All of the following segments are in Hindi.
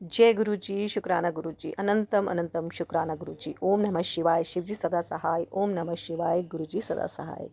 जय गुरु जी, शुक्राना गुरु जी, अनंतम अनंतम शुक्राना गुरु जी। ओम नमः शिवाय, शिव जी सदा सहाय। ओम नमः शिवाय, गुरु जी सदा सहाय।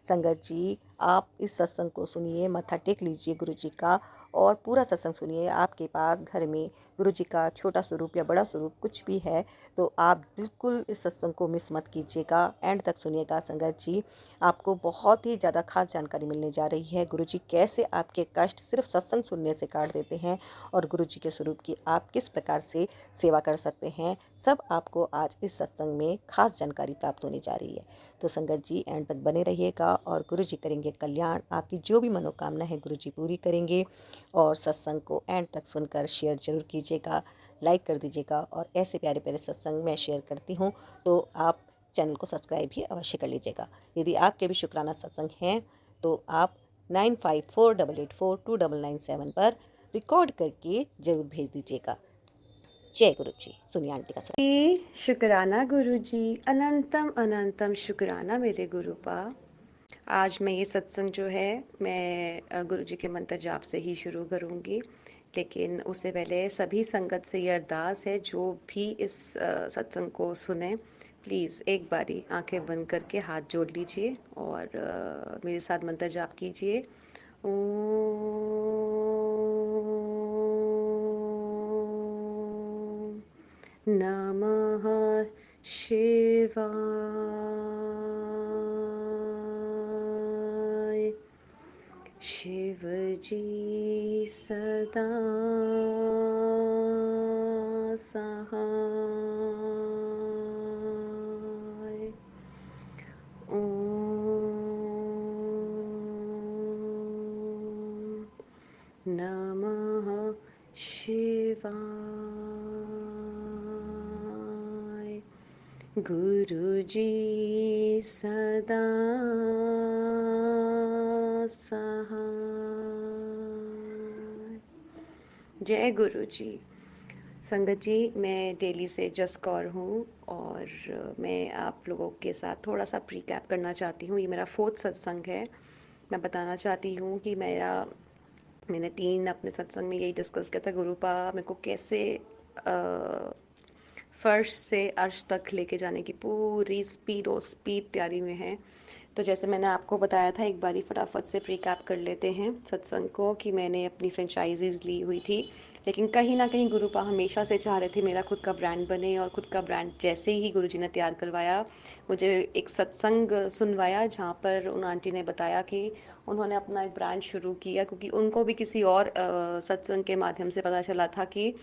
संगत जी, आप इस सत्संग को सुनिए, मत्था टेक लीजिए गुरु जी का और पूरा सत्संग सुनिए। आपके पास घर में गुरु जी का छोटा स्वरूप या बड़ा स्वरूप कुछ भी है तो आप बिल्कुल इस सत्संग को मिस मत कीजिएगा, एंड तक सुनिएगा। संगत जी, आपको बहुत ही ज़्यादा खास जानकारी मिलने जा रही है। गुरु जी कैसे आपके कष्ट सिर्फ सत्संग सुनने से काट देते हैं और गुरु जी के स्वरूप की आप किस प्रकार से सेवा कर सकते हैं, सब आपको आज इस सत्संग में खास जानकारी प्राप्त होने जा रही है। तो संगत जी, एंड तक बने रहिएगा और गुरु जी करेंगे कल्याण। आपकी जो भी मनोकामना है गुरु जी पूरी करेंगे। और सत्संग को एंड तक सुनकर शेयर जरूर कीजिएगा, लाइक कर दीजिएगा। और ऐसे प्यारे प्यारे सत्संग मैं शेयर करती हूँ तो आप चैनल को सब्सक्राइब भी अवश्य कर लीजिएगा। यदि आपके भी शुक्राना सत्संग हैं तो आप 9548842997 पर रिकॉर्ड करके जरूर भेज दीजिएगा। जय गुरु जी। सुनिए आंटी का शुक्राना गुरु जी, अनंतम अनंतम शुक्राना मेरे गुरुपा। आज मैं ये सत्संग जो है मैं गुरु जी के मंत्र जाप से ही शुरू करूँगी, लेकिन उससे पहले सभी संगत से ये अरदास है जो भी इस सत्संग को सुने, प्लीज़ एक बारी आंखें बंद करके हाथ जोड़ लीजिए और मेरे साथ मंत्र जाप कीजिए। ओम नमः शिवाय। शिवजी सदा सहाय। ओम नमः शिवाय। गुरुजी सदा सहाय। जय गुरु जी। संगत जी, मैं दिल्ली से जस कौर हूँ और मैं आप लोगों के साथ थोड़ा सा प्रीकैप करना चाहती हूँ। ये मेरा 4th सत्संग है। मैं बताना चाहती हूँ कि मैंने 3 अपने सत्संग में यही डिस्कस किया था, गुरुपा मेरे को कैसे फर्श से अर्श तक लेके जाने की पूरी स्पीड तैयारी में है। तो जैसे मैंने आपको बताया था, एक बारी फटाफट से रिकैप कर लेते हैं सत्संग को, कि मैंने अपनी फ्रेंचाइजीज ली हुई थी, लेकिन कहीं ना कहीं गुरुपा हमेशा से चाह रहे थे मेरा खुद का ब्रांड बने। और खुद का ब्रांड जैसे ही गुरुजी ने तैयार करवाया, मुझे एक सत्संग सुनवाया जहाँ पर उन आंटी ने बताया कि उन्होंने अपना एक ब्रांड शुरू किया, क्योंकि उनको भी किसी और सत्संग के माध्यम से पता चला था कि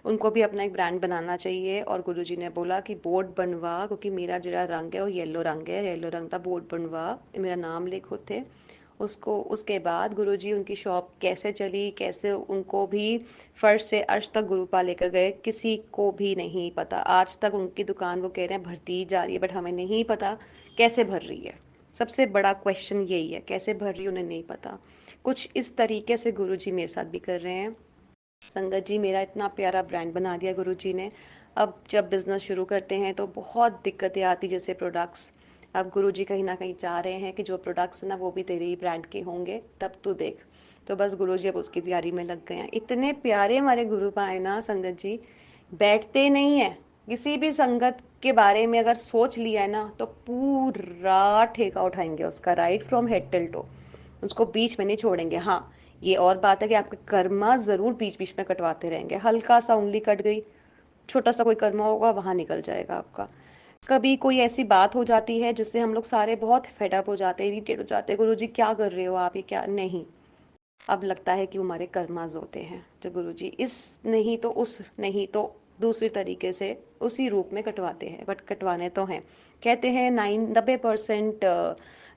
उनको भी अपना एक ब्रांड बनाना चाहिए। और गुरुजी ने बोला कि बोर्ड बनवा, क्योंकि मेरा जो रंग है वो येलो रंग है, येलो रंग का बोर्ड बनवा, मेरा नाम लिखो थे उसको। उसके बाद गुरुजी उनकी शॉप कैसे चली, कैसे उनको भी फर्श से अर्श तक गुरुपा लेकर गए, किसी को भी नहीं पता। आज तक उनकी दुकान वो कह रहे हैं भरती जा रही है, बट हमें नहीं पता कैसे भर रही है। सबसे बड़ा क्वेश्चन यही है, कैसे भर रही है उन्हें नहीं पता। कुछ इस तरीके से गुरुजी मेरे साथ भी कर रहे हैं। संगत जी, मेरा इतना प्यारा ब्रांड बना दिया गुरुजी ने। अब जब बिजनेस शुरू करते हैं तो बहुत दिक्कतें आती, जैसे प्रोडक्ट्स। अब गुरुजी कहीं ना कहीं चाह रहे हैं कि जो प्रोडक्ट्स ना वो भी तेरे ही ब्रांड के होंगे, तब तू देख। तो बस गुरुजी अब उसकी तैयारी में लग गए हैं। इतने प्यारे हमारे गुरु पाए ना संगत जी, बैठते नहीं है। किसी भी संगत के बारे में अगर सोच लिया है ना तो पूरा ठेका उठाएंगे उसका, right from head till toe. उसको बीच में नहीं छोड़ेंगे। हाँ, ये और बात है कि आपके कर्मा जरूर बीच बीच में कटवाते रहेंगे। हल्का सा उंगली कट गई, छोटा सा कोई कर्मा होगा, वहां निकल जाएगा आपका। कभी कोई ऐसी बात हो जाती है जिससे हम लोग सारे बहुत फेडअप हो जाते हैं, इरिटेट हो जाते हैं, गुरु जी क्या कर रहे हो आप, ये क्या नहीं। अब लगता है कि हमारे कर्माज होते हैं जो गुरु जी इस नहीं तो उस नहीं तो दूसरी तरीके से उसी रूप में कटवाते हैं, बट कटवाने तो हैं। कहते हैं 90%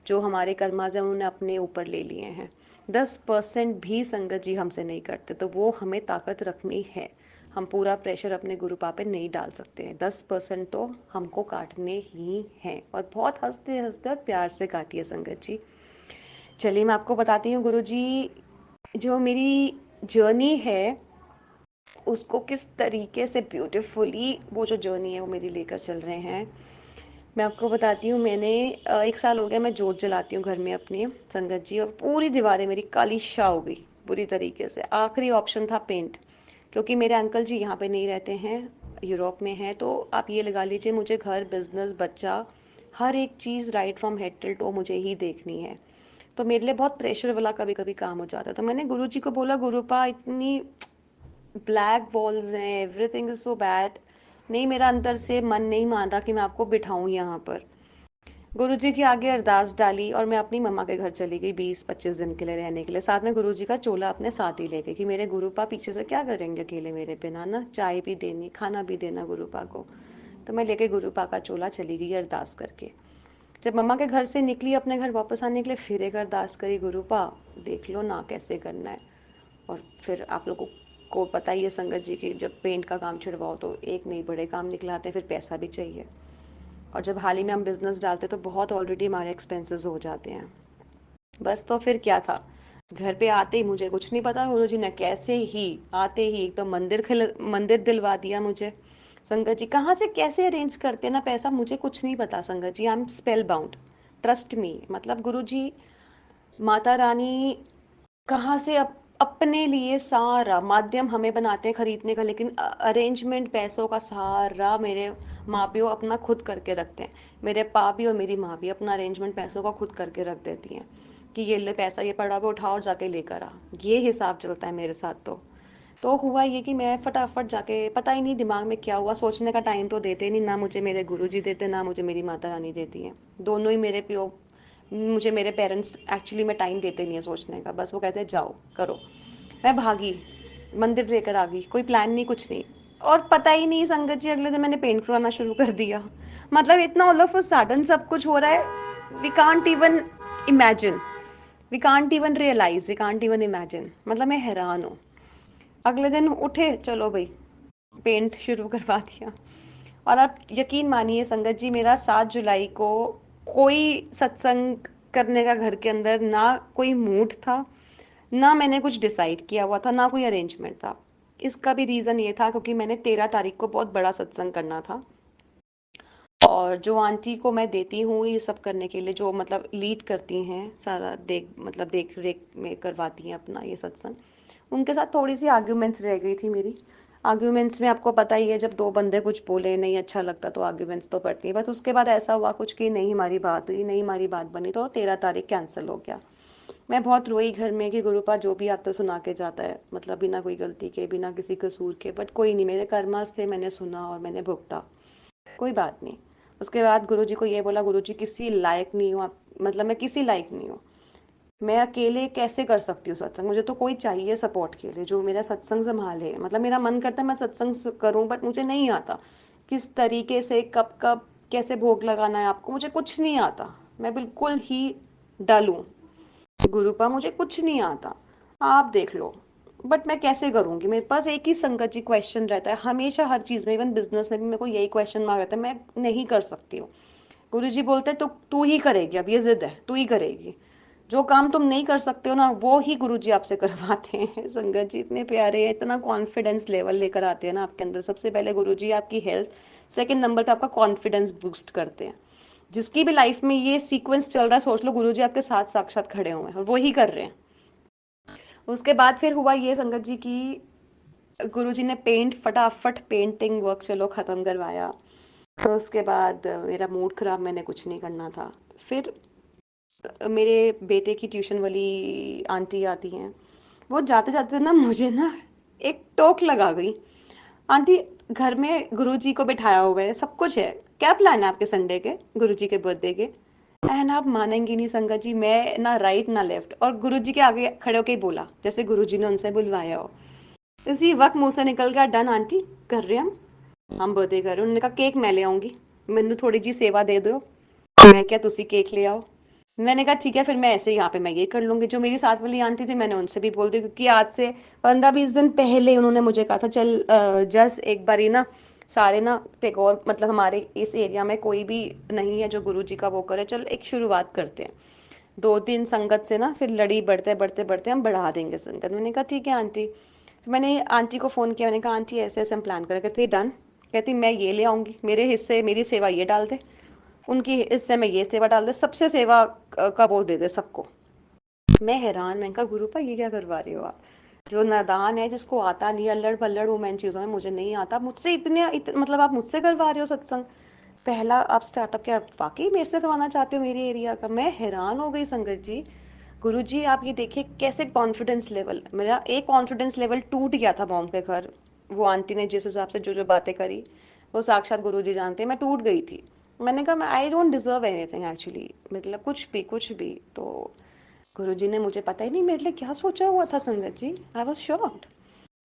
जो हमारे कर्माज हैं उन्होंने अपने ऊपर ले लिए हैं। 10% भी संगत जी हमसे नहीं करते, तो वो हमें ताकत रखनी है। हम पूरा प्रेशर अपने गुरु पा पे नहीं डाल सकते हैं। 10% तो हमको काटने ही हैं, और बहुत हंसते हंसते और प्यार से काटिए संगत जी। चलिए मैं आपको बताती हूँ गुरु जी, जो मेरी जर्नी है उसको किस तरीके से ब्यूटीफुली वो जो जर्नी है वो मेरी लेकर चल रहे हैं। मैं आपको बताती हूँ, मैंने 1 साल हो गया मैं जोत जलाती हूँ घर में अपनी संगत जी, और पूरी दीवारें मेरी काली शाह हो गई बुरी तरीके से। आखिरी ऑप्शन था पेंट, क्योंकि मेरे अंकल जी यहाँ पे नहीं रहते हैं, यूरोप में हैं। तो आप ये लगा लीजिए मुझे घर, बिजनेस, बच्चा, हर एक चीज़ right from head till toe मुझे ही देखनी है। तो मेरे लिए बहुत प्रेशर वाला कभी कभी काम हो जाता है। तो मैंने गुरुजी को बोला, गुरुपा इतनी ब्लैक वॉल्स हैं, एवरीथिंग इज सो बैड, नहीं मेरा अंदर से मन नहीं मान रहा कि मैं आपको बिठाऊं यहाँ पर। गुरुजी के आगे अरदास डाली और मैं अपनी मम्मा के घर चली गई 20-25 दिन के लिए रहने के लिए। साथ में गुरुजी का चोला अपने साथ ही ले गई कि मेरे गुरुपा पीछे से क्या करेंगे अकेले मेरे बिना, ना चाय भी देनी, खाना भी देना गुरुपा को। तो मैं लेके गुरुपा का चोला चली गई अरदास करके। जब मम्मा के घर से निकली अपने घर वापस आने के लिए, फिर एक अरदास करी, गुरुपा देख लो ना कैसे करना है। और फिर आप लोगों को पता ही है संगत जी की, जब पेंट का काम छिड़वाओ तो एक नहीं बड़े काम निकलाते हैं, फिर पैसा भी चाहिए। और जब हाल ही में हम बिजनेस डालते तो बहुत ऑलरेडी हमारे एक्सपेंसेस हो जाते हैं। बस तो फिर क्या था, घर पे आते ही मुझे कुछ नहीं पता, गुरुजी ने कैसे ही आते ही एकदम मंदिर दिलवा दिया मुझे। संगत जी कहाँ से कैसे अरेंज करते हैं ना पैसा, मुझे कुछ नहीं पता संगत जी, I am spell bound, trust me. मतलब गुरुजी, माता रानी कहाँ से अपने लिए सारा माध्यम हमें बनाते हैं खरीदने का, लेकिन अरेंजमेंट पैसों का सारा मेरे माँ प्यो अपना खुद करके रखते हैं। मेरे पा भी और मेरी माँ भी अपना अरेंजमेंट पैसों का खुद करके रख देती हैं कि ये ले पैसा, ये पड़ा हुआ उठा और जाके लेकर आ। ये हिसाब चलता है मेरे साथ। तो हुआ ये कि मैं फटाफट जाके, पता ही नहीं दिमाग में क्या हुआ, सोचने का टाइम तो देते नहीं, ना मुझे मेरे गुरुजी देते, ना मुझे मेरी माता रानी देती हैं। दोनों ही मेरे प्यो, मुझे मेरे पेरेंट्स एक्चुअली में टाइम देते नहीं है सोचने का, बस वो कहते हैं जाओ करो। मैं भागी, मंदिर लेकर आ गई, कोई प्लान नहीं कुछ नहीं। और पता ही नहीं संगत जी, अगले दिन मैंने पेंट करवाना शुरू कर दिया। मतलब इतना ऑल ऑफ अ सडन सब कुछ हो रहा है, we can't even imagine, we can't even realise, we can't even imagine. मतलब मैं हैरान हूँ। अगले दिन उठे, चलो भाई पेंट शुरू करवा दिया। और आप यकीन मानिए संगत जी, मेरा 7 जुलाई को कोई सत्संग करने का घर के अंदर ना कोई मूड था, ना मैंने कुछ डिसाइड किया हुआ था, ना कोई अरेंजमेंट था। इसका भी रीज़न ये था क्योंकि मैंने 13 तारीख को बहुत बड़ा सत्संग करना था। और जो आंटी को मैं देती हूँ ये सब करने के लिए, जो मतलब लीड करती हैं सारा, देख रेख में करवाती हैं अपना ये सत्संग, उनके साथ थोड़ी सी आर्ग्यूमेंट्स रह गई थी मेरी। आर्ग्यूमेंट्स में आपको पता ही है, जब दो बंदे कुछ बोले नहीं अच्छा लगता तो आर्ग्यूमेंट्स तो पड़ती है। बस उसके बाद ऐसा हुआ कुछ कि नहीं हमारी बात हुई, नहीं हमारी बात बनी, तो 13 तारीख कैंसिल हो गया। मैं बहुत रोई घर में कि गुरुपा जो भी आता सुना के जाता है, मतलब बिना कोई गलती के, बिना किसी कसूर के, बट कोई नहीं, मेरे कर्मास थे, मैंने सुना और मैंने भुगता, कोई बात नहीं। उसके बाद गुरुजी को ये बोला, गुरुजी किसी लायक नहीं हूँ आप, मतलब मैं किसी लायक नहीं हूँ, मैं अकेले कैसे कर सकती हूँ सत्संग, मुझे तो कोई चाहिए सपोर्ट के लिए जो मेरा सत्संग संभाले। मतलब मेरा मन करता है मैं सत्संग करूँ, बट मुझे नहीं आता किस तरीके से, कब कब कैसे भोग लगाना है आपको, मुझे कुछ नहीं आता। मैं बिल्कुल ही डल हूँ गुरुपा, मुझे कुछ नहीं आता, आप देख लो। बट मैं कैसे करूंगी, मेरे पास एक ही संगत जी क्वेश्चन रहता है हमेशा, हर चीज में, इवन बिजनेस में भी मेरे को यही क्वेश्चन मार रहता है, मैं नहीं कर सकती हूँ। गुरु जी बोलते तो तू ही करेगी, अब ये जिद है तू ही करेगी, जो काम तुम नहीं कर सकते हो ना वो ही गुरु जी आपसे करवाते हैं। संगत जी इतने प्यारे हैं, इतना कॉन्फिडेंस लेवल लेकर आते हैं ना आपके अंदर। सबसे पहले गुरु जी आपकी हेल्थ, सेकंड नंबर पे आपका कॉन्फिडेंस बूस्ट करते हैं। जिसकी भी लाइफ में ये सीक्वेंस चल रहा है, सोच लो गुरुजी आपके साथ साक्षात खड़े हुए हैं और वो ही कर रहे हैं। उसके बाद फिर हुआ ये संगत जी की, गुरुजी ने पेंट, फटाफट पेंटिंग वर्क चलो खत्म करवाया। तो उसके बाद मेरा मूड खराब, मैंने कुछ नहीं करना था। फिर मेरे बेटे की ट्यूशन वाली आंटी आती हैं, वो जाते जाते ना मुझे ना एक टोक लगा गई। आंटी, घर में गुरुजी को बिठाया हुआ है, सब कुछ है, क्या प्लान है आपके संडे के, गुरुजी के बर्थडे के? एंड आप मानेंगी नहीं संगत जी, मैं ना राइट ना लेफ्ट, और गुरुजी के आगे खड़े होके ही बोला जैसे गुरुजी ने उनसे बुलवाया हो। इसी वक्त मुंह से निकल गया, डन आंटी, कर रहे हम बर्थडे कर रहे हैं। उन्होंने कहा केक मैं ले आऊंगी, मैंने थोड़ी जी सेवा दे दो, मैं क्या तुसी केक ले आओ। मैंने कहा ठीक है, फिर मैं ऐसे यहाँ पे मैं ये कर लूंगी। जो मेरी साथ वाली आंटी थी, मैंने उनसे भी बोल दी, क्योंकि आज से 15-20 दिन पहले उन्होंने मुझे कहा था चल जस्ट एक बारी ना सारे ना टेगोर, मतलब हमारे इस एरिया में कोई भी नहीं है जो गुरु जी का वो करे, चल एक शुरुआत करते हैं। 2 दिन संगत से ना फिर लड़ी, बढ़ते बढ़ते बढ़ते हम बढ़ा देंगे संगत। मैंने कहा ठीक है आंटी। फिर मैंने आंटी को फ़ोन किया, मैंने कहा आंटी ऐसे ऐसे हम प्लान कर, कहती डन। कहती मैं ये ले आऊंगी, मेरे हिस्से मेरी सेवा ये डाल दे, उनकी हिस्से में ये सेवा डाल दे, सबसे सेवा का वो दे दे सबको। मैं हैरान, मैंने कहा गुरुपा ये क्या करवा रहे हो आप? जो नादान है, जिसको आता नहीं, अल्लड़ पल्लड़ वो मैं इन चीज़ों में, मुझे नहीं आता, मुझसे मतलब आप मुझसे करवा रहे हो सत्संग, पहला आप स्टार्टअप क्या वाकई मेरे से करवाना चाहते हो मेरे एरिया का? मैं हैरान हो गई संगत जी। गुरु जी आप ये देखिए कैसे कॉन्फिडेंस लेवल, मेरा एक कॉन्फिडेंस लेवल टूट गया था बॉम्ब के घर। वो आंटी ने जिस हिसाब से जो जो बातें करी, वो साक्षात गुरु जी जानते हैं, मैं टूट गई थी। मैंने कहा I don't deserve anything actually, मतलब कुछ भी। तो गुरुजी ने, मुझे पता ही नहीं मेरे लिए क्या सोचा हुआ था संगत जी, आई वॉज शॉक्ड।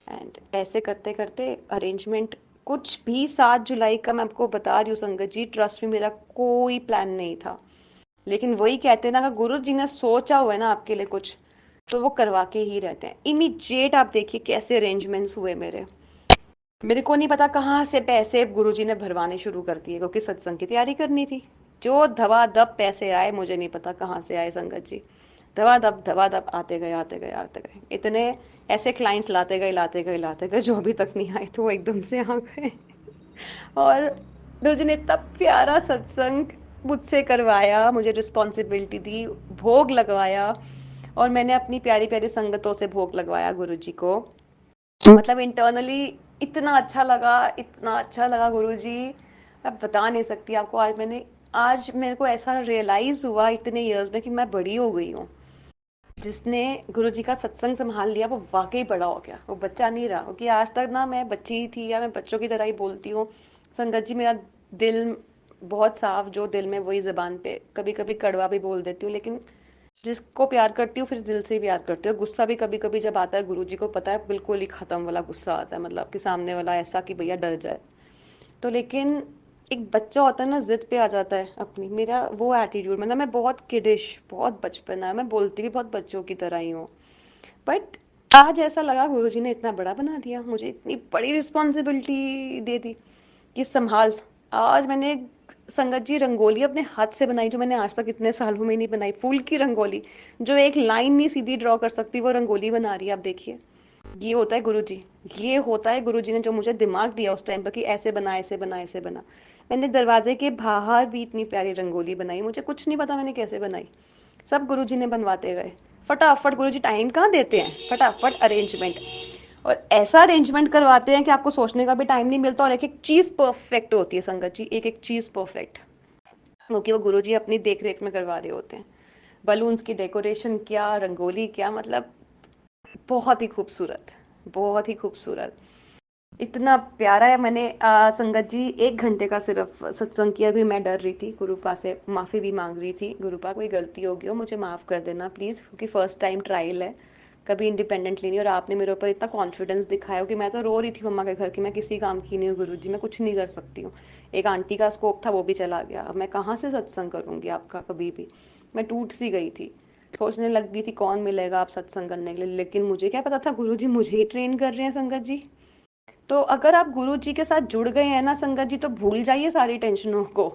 एंड ऐसे करते करते अरेंजमेंट, कुछ भी 7 जुलाई का मैं आपको बता रही हूँ संगत जी, ट्रस्ट में मेरा कोई प्लान नहीं था। लेकिन वही कहते हैं ना, अगर गुरु जी ने सोचा हुआ है ना आपके लिए कुछ, तो वो करवा के ही रहते हैं। इमीडिएट आप देखिए कैसे अरेंजमेंट्स हुए मेरे। मेरे को नहीं पता कहाँ से पैसे गुरुजी ने भरवाने शुरू कर दिए, क्योंकि सत्संग की तैयारी करनी थी। जो धवाधप पैसे आए, मुझे नहीं पता कहाँ से आए संगत जी, धवाधप धवाधप आते गए आते गए आते गए, इतने ऐसे क्लाइंट्स लाते गए लाते गए लाते गए, जो अभी तक नहीं आए तो वो एकदम से आ गए। और गुरुजी ने इतना प्यारा सत्संग मुझसे करवाया, मुझे रिस्पॉन्सिबिलिटी दी, भोग लगवाया, और मैंने अपनी प्यारी प्यारी संगतों से भोग लगवाया गुरुजी को। मतलब इंटरनली इतना अच्छा लगा, इतना अच्छा लगा गुरुजी, मैं बता नहीं सकती आपको। आज मेरे को ऐसा रियलाइज हुआ इतने इयर्स में कि मैं बड़ी हो गई हूँ। जिसने गुरुजी का सत्संग संभाल लिया वो वाकई बड़ा हो गया, वो बच्चा नहीं रहा। क्योंकि आज तक ना मैं बच्ची ही थी, या मैं बच्चों की तरह ही बोलती हूँ संगत जी। मेरा दिल बहुत साफ, जो दिल में वही जबान पे, कभी कभी कड़वा भी बोल देती हूँ, लेकिन जिसको प्यार करती हूँ फिर दिल से ही प्यार करती हूँ। गुस्सा भी कभी कभी जब आता है, गुरुजी को पता है, बिल्कुल ही खत्म वाला गुस्सा आता है, मतलब कि सामने वाला ऐसा कि भैया डर जाए। तो लेकिन एक बच्चा होता है ना, जिद पे आ जाता है अपनी, मेरा वो एटीट्यूड, मतलब मैं बहुत किडिश, बहुत बचपना है, मैं बोलती भी बहुत बच्चों की तरह ही हूँ। बट आज ऐसा लगा गुरुजी ने इतना बड़ा बना दिया, मुझे इतनी बड़ी रिस्पॉन्सिबिलिटी दे दी कि संभाल। आज मैंने संगत जी रंगोली अपने हाथ से बनाई, जो मैंने आज तक इतने सालों में नहीं बनाई, फूल की रंगोली, जो एक लाइन नहीं सीधी ड्रॉ कर सकती वो रंगोली बना रही है, आप देखिए। ये होता है गुरुजी, ये होता है गुरुजी ने जो मुझे दिमाग दिया उस टाइम पर कि ऐसे बना ऐसे बना ऐसे बना। मैंने दरवाजे के बाहर भी इतनी प्यारी रंगोली बनाई, मुझे कुछ नहीं पता मैंने कैसे बनाई, सब गुरुजी ने बनवाते गए। फटाफट गुरुजी टाइम कहाँ देते हैं, फटाफट अरेंजमेंट, और ऐसा अरेंजमेंट करवाते हैं कि आपको सोचने का भी टाइम नहीं मिलता, और एक एक चीज परफेक्ट होती है संगत जी, एक एक चीज परफेक्ट, क्योंकि वो गुरुजी अपनी देख रेख में करवा रहे होते हैं। बलून्स की डेकोरेशन क्या, रंगोली क्या, मतलब बहुत ही खूबसूरत, बहुत ही खूबसूरत, इतना प्यारा है। मैंने संगत जी 1 घंटे का सिर्फ सत्संग किया भी, मैं डर रही थी, गुरुपा से माफ़ी भी मांग रही थी, गुरुपा कोई गलती होगी हो मुझे माफ़ कर देना प्लीज़, क्योंकि फर्स्ट टाइम ट्रायल है, कभी इंडिपेंडेंटली नहीं, और आपने मेरे ऊपर इतना कॉन्फिडेंस दिखाया कि मैं तो रो रही थी मम्मा के घर की, मैं किसी काम की नहीं हूँ गुरुजी, मैं कुछ नहीं कर सकती हूँ। एक आंटी का स्कोप था, वो भी चला गया, अब मैं कहाँ से सत्संग करूँगी आपका कभी भी। मैं टूट सी गई थी, सोचने लग गई थी कौन मिलेगा आप सत्संग करने के लिए, लेकिन मुझे क्या पता था गुरुजी मुझे ही ट्रेन कर रहे हैं संगत जी। तो अगर आप गुरु जी के साथ जुड़ गए हैं ना संगत जी, तो भूल जाइए सारी टेंशनों को।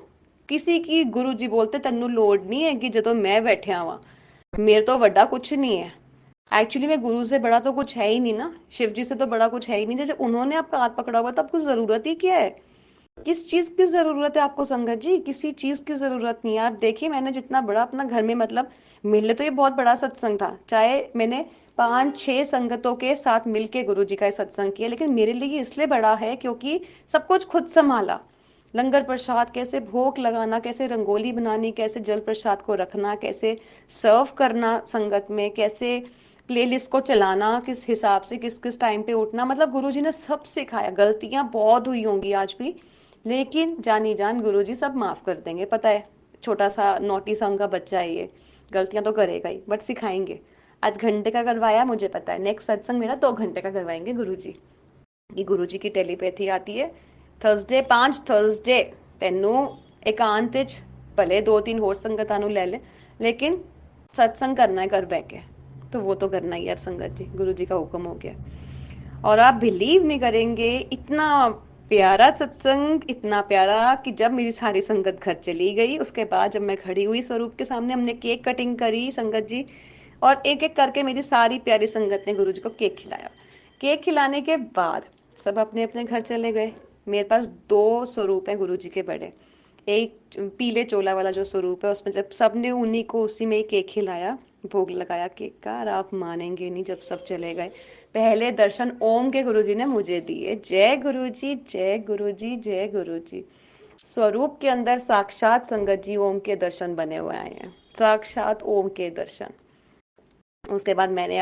किसी की गुरु जी बोलते तेनू लोड़ नहीं है कि जो मैं बैठे हुआ, मेरे तो वड्डा कुछ नहीं है। एक्चुअली में गुरु से बड़ा तो कुछ है ही नहीं ना, शिव जी से तो बड़ा कुछ है ही नहीं। जब उन्होंने आपका हाथ पकड़ा हुआ तो आपको जरूरत ही क्या है? किस चीज की जरूरत है आपको संगत जी? किसी चीज की जरूरत नहीं है। आप देखिए मैंने जितना बड़ा अपना घर में, मतलब मेरे लिए तो ये बहुत बड़ा सत्संग था, चाहे मैंने 5-6 संगतों के साथ मिलके गुरु जी का सत्संग किया, लेकिन मेरे लिए ये इसलिए बड़ा है क्योंकि सब कुछ खुद संभाला। लंगर प्रसाद कैसे भोग लगाना, कैसे रंगोली बनानी, कैसे जल प्रसाद को रखना, कैसे सर्व करना संगत में, कैसे प्लेलिस्ट को चलाना, किस हिसाब से किस किस टाइम पे उठना, मतलब गुरुजी ने सब सिखाया। गलतियां बहुत हुई होंगी आज भी, लेकिन जानी जान गुरुजी सब माफ कर देंगे, पता है। छोटा सा नोटी सा उनका बच्चा है ये, गलतियां तो करेगा ही बट सिखाएंगे। आज घंटे का करवाया, मुझे पता है नेक्स्ट सत्संग मेरा 2 घंटे का करवाएंगे गुरुजी। ये गुरुजी की टेलीपैथी आती है। थर्सडे 5 थर्सडे तेनू एकांत च भले 2-3 होर संगतां नू ले ले, लेकिन सत्संग करना है घर बह के, तो वो तो करना ही है संगत जी, गुरु जी का हुक्म हो गया। और आप बिलीव नहीं करेंगे, इतना प्यारा सत्संग, इतना प्यारा कि जब मेरी सारी संगत घर चली गई, उसके बाद जब मैं खड़ी हुई स्वरूप के सामने, हमने केक कटिंग करी संगत जी, और एक एक करके मेरी सारी प्यारी संगत ने गुरु जी को केक खिलाया। केक खिलाने के बाद सब अपने अपने घर चले गए। मेरे पास 2 स्वरूप हैं गुरु जी के बड़े, एक पीले चोला वाला जो स्वरूप है उसमें जब सबने उन्हीं को उसी में ही केक खिलाया, भोग लगाया केक का, और आप मानेंगे नहीं जब सब चले गए, पहले दर्शन ओम के गुरुजी ने मुझे दिए। जय गुरुजी, जय गुरुजी, जय गुरुजी। स्वरूप के अंदर साक्षात संगत जी ओम के दर्शन बने हुए आए हैं, साक्षात ओम के दर्शन। उसके बाद मैंने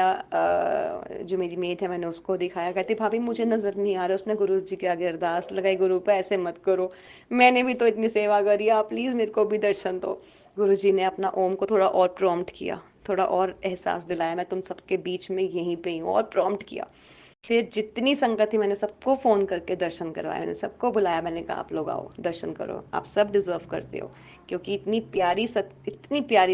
जो मेरी मेट है मैंने उसको दिखाया, कहती भाभी मुझे नजर नहीं आ रहा। उसने गुरु जी के आगे अरदास लगाई, गुरु पे ऐसे मत करो, मैंने भी तो इतनी सेवा करी, आप प्लीज मेरे को भी दर्शन दो। गुरु जी ने अपना ओम को थोड़ा और प्रॉम्प्ट किया, थोड़ा और एहसास दिलाया मैं तुम सबके बीच में यहीं पे ही हूँ, और प्रॉम्प्ट किया। फिर जितनी संगत थी मैंने सबको फोन करके दर्शन करवाया, मैंने सबको बुलाया, मैंने कहा आप लोग आओ दर्शन करो, आप सब डिजर्व करते हो, क्योंकि इतनी प्यारी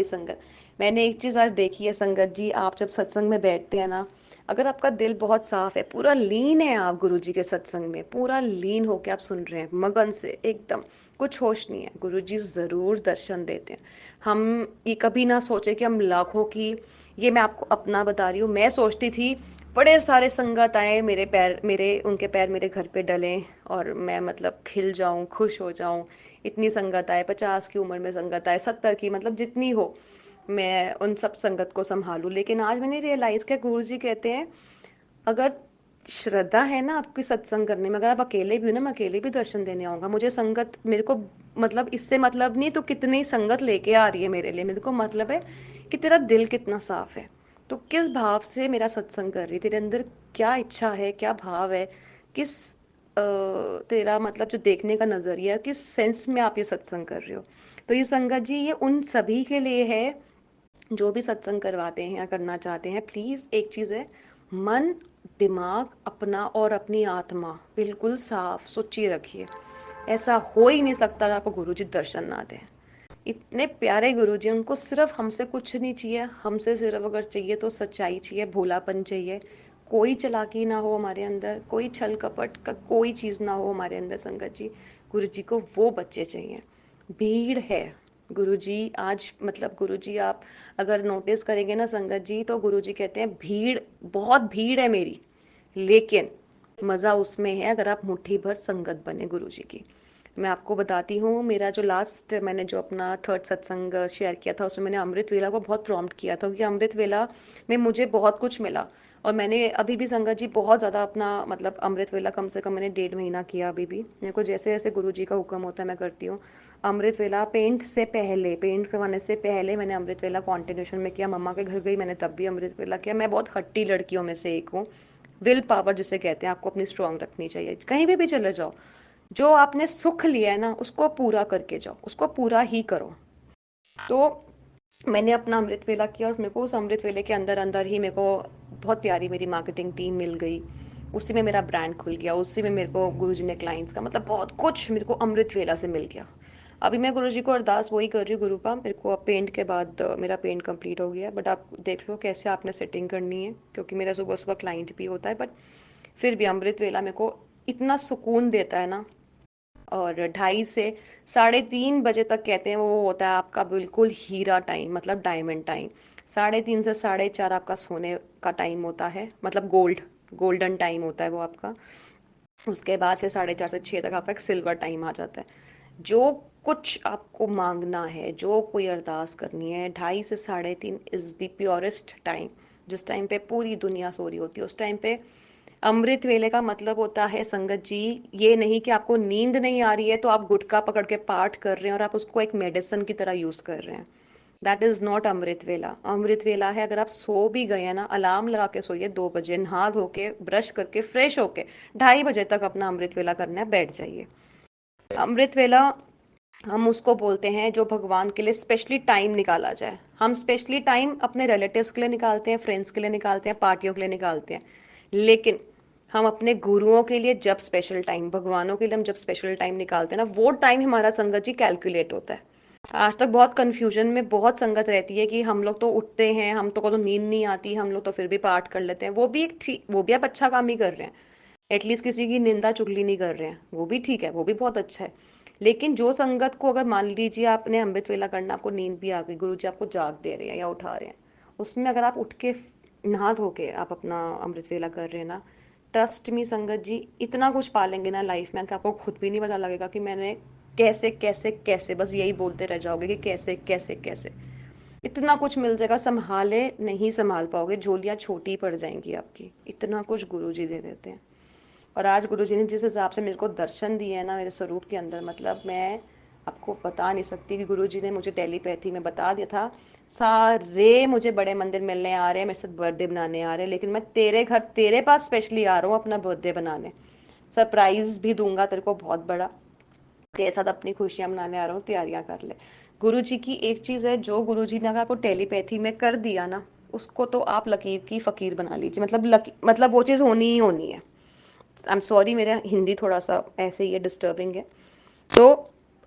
संगत। मैंने एक चीज आज देखी है संगत जी, आप जब सत्संग में बैठते हैं ना, अगर आपका दिल बहुत साफ है, पूरा लीन है आप गुरु जी के सत्संग में, पूरा लीन होके आप सुन रहे हैं मगन से एकदम, कुछ होश नहीं है, गुरु जी जरूर दर्शन देते हैं। हम ये कभी ना सोचे कि हम लाखों की, ये मैं आपको अपना बता रही हूँ, मैं सोचती थी बड़े सारे संगत आए, मेरे उनके पैर मेरे घर पे डले और मैं मतलब खिल जाऊं, खुश हो जाऊं। इतनी संगत आए, 50 की उम्र में संगत आए, 70 की, मतलब जितनी हो, मैं उन सब संगत को संभालूं। लेकिन आज मैंने रियलाइज किया, गुरु जी कहते हैं अगर श्रद्धा है ना आपकी सत्संग करने में, अगर आप अकेले भी हो ना, मैं अकेले भी दर्शन देने आऊंगा। मुझे संगत, मेरे को मतलब इससे मतलब नहीं तो कितनी संगत लेके आ रही है मेरे लिए, मेरे को मतलब है कि तेरा दिल कितना साफ है, तो किस भाव से मेरा सत्संग कर रही, तेरे अंदर क्या इच्छा है, क्या भाव है, किस तेरा मतलब जो देखने का नजरिया, किस सेंस में आप ये सत्संग कर रहे हो। तो ये संगत जी ये उन सभी के लिए है जो भी सत्संग करवाते हैं या करना चाहते हैं। प्लीज एक चीज है, मन, दिमाग अपना और अपनी आत्मा बिल्कुल साफ सुथरी रखिए। ऐसा हो ही नहीं सकता कि आपको गुरुजी दर्शन ना दें। इतने प्यारे गुरुजी, उनको सिर्फ हमसे कुछ नहीं चाहिए, हमसे सिर्फ अगर चाहिए तो सच्चाई चाहिए, भोलापन चाहिए, कोई चालाकी ना हो हमारे अंदर, कोई छल कपट का कोई चीज ना हो हमारे अंदर। संगत जी, गुरुजी को वो बच्चे चाहिए। भीड़ है गुरुजी आज, मतलब गुरुजी आप अगर नोटिस करेंगे ना संगत जी, तो गुरुजी कहते हैं भीड़, बहुत भीड़ है मेरी, लेकिन मजा उसमें है अगर आप मुट्ठी भर संगत बने गुरुजी की। मैं आपको बताती हूँ, मेरा जो लास्ट मैंने जो अपना थर्ड सत्संग शेयर किया था उसमें मैंने अमृत वेला को बहुत प्रॉम्प्ट किया था, क्योंकि अमृत वेला में मुझे बहुत कुछ मिला। और मैंने अभी भी संगत जी बहुत ज़्यादा अपना मतलब अमृत वेला कम से कम मैंने 1.5 महीना किया। अभी भी मेरे को जैसे जैसे गुरु जी का हुक्म होता है मैं करती हूँ। अमृत वेला पेंट करवाने से पहले मैंने अमृत वेला कॉन्टिन्यूशन में किया। मम्मा के घर गई मैंने तब भी अमृत वेला किया। मैं बहुत हट्टी लड़कियों में से एक हूँ। विल पावर जिसे कहते हैं, आपको अपनी स्ट्रांग रखनी चाहिए, कहीं भी चले जाओ। जो आपने सुख लिया है ना उसको पूरा करके जाओ, उसको पूरा ही करो। तो मैंने अपना अमृत वेला किया और मेरे को उस अमृत वेले के अंदर अंदर ही मेरे को बहुत प्यारी मेरी मार्केटिंग टीम मिल गई। उसी में मेरा ब्रांड खुल गया, उसी में मेरे को गुरुजी ने क्लाइंट्स का मतलब बहुत कुछ मेरे को अमृत वेला से मिल गया। अभी मैं गुरुजी को अरदास वही कर रही हूँ, गुरु का मेरे को अब पेंट के बाद मेरा पेंट कंप्लीट हो गया है, बट आप देख लो कैसे आपने सेटिंग करनी है, क्योंकि मेरा सुबह सुबह क्लाइंट भी होता है। बट फिर भी अमृत वेला मेरे को इतना सुकून देता है ना। और 2:30 से 3:30 बजे तक कहते हैं वो होता है आपका बिल्कुल हीरा टाइम, मतलब डायमंड टाइम। 3:30 से 4:30 आपका सोने का टाइम होता है, मतलब गोल्डन टाइम होता है वो आपका। उसके बाद फिर 4:30 से 6 तक आपका एक सिल्वर टाइम आ जाता है। जो कुछ आपको मांगना है, जो कोई अरदास करनी है, 2:30 से 3:30 इज द प्योरेस्ट टाइम। जिस टाइम पे पूरी दुनिया सो रही होती है उस टाइम पे अमृत वेले का मतलब होता है संगत जी, ये नहीं कि आपको नींद नहीं आ रही है तो आप गुटखा पकड़ के पाठ कर रहे हैं और आप उसको एक मेडिसिन की तरह यूज कर रहे हैं। दैट इज नॉट अमृत वेला। अमृत वेला है अगर आप सो भी गए हैं ना, अलार्म लगा के सोइए 2 बजे, नहा धो के ब्रश करके फ्रेश होके 2:30 बजे तक अपना अमृत वेला करना है, बैठ जाइए। अमृत वेला हम उसको बोलते हैं जो भगवान के लिए स्पेशली टाइम निकाला जाए। हम स्पेशली टाइम अपने रिलेटिव्स के लिए निकालते हैं, फ्रेंड्स के लिए निकालते हैं, पार्टियों के लिए निकालते हैं, लेकिन हम अपने गुरुओं के लिए जब स्पेशल टाइम, भगवानों के लिए हम जब स्पेशल टाइम निकालते हैं ना, वो टाइम हमारा संगत जी कैलकुलेट होता है। आज तक बहुत कंफ्यूजन में बहुत संगत रहती है कि हम लोग तो उठते हैं, हम तो को तो नींद नहीं आती, हम लोग तो फिर भी पाठ कर लेते हैं। वो भी एक ठीक, वो भी आप अच्छा काम ही कर रहे हैं, एटलीस्ट किसी की निंदा चुगली नहीं कर रहे हैं, वो भी ठीक है, वो भी बहुत अच्छा है। लेकिन जो संगत को अगर मान लीजिए आपने अमृत वेला करना, आपको नींद भी आ गई, गुरु जी आपको जाग दे रहे हैं या उठा रहे हैं, उसमें अगर आप उठ के नहा धो के आप अपना अमृत वेला कर रहे हैं ना, ट्रस्ट मी संगत जी, इतना कुछ पालेंगे ना लाइफ में कि आपको खुद भी नहीं पता लगेगा कि मैंने कैसे कैसे कैसे, बस यही बोलते रह जाओगे कि कैसे कैसे कैसे। इतना कुछ मिल जाएगा, संभाले नहीं संभाल पाओगे, झोलियाँ छोटी पड़ जाएंगी आपकी, इतना कुछ गुरुजी दे देते हैं। और आज गुरुजी ने जिस हिसाब से मेरे को दर्शन दिए हैं ना मेरे स्वरूप के अंदर, मतलब मैं आपको बता नहीं सकती कि गुरुजी ने मुझे टेलीपैथी में बता दिया था, सारे मुझे बड़े मंदिर मिलने आ रहे हैं, मेरे साथ बर्थडे बनाने आ रहे हैं, लेकिन मैं तेरे घर तेरे पास स्पेशली आ रहा हूँ अपना बर्थडे बनाने, सरप्राइज भी दूंगा तेरे को बहुत बड़ा, तेरे साथ अपनी खुशियां मनाने आ रहा हूँ, तैयारियां कर ले। गुरुजी की एक चीज है, जो गुरुजी ने अगर आपको टेलीपैथी में कर दिया ना, उसको तो आप लकीर की फकीर बना लीजिए, मतलब वो चीज़ होनी ही होनी है। आई एम सॉरी, मेरा हिंदी थोड़ा सा ऐसे ही है, डिस्टर्बिंग है। तो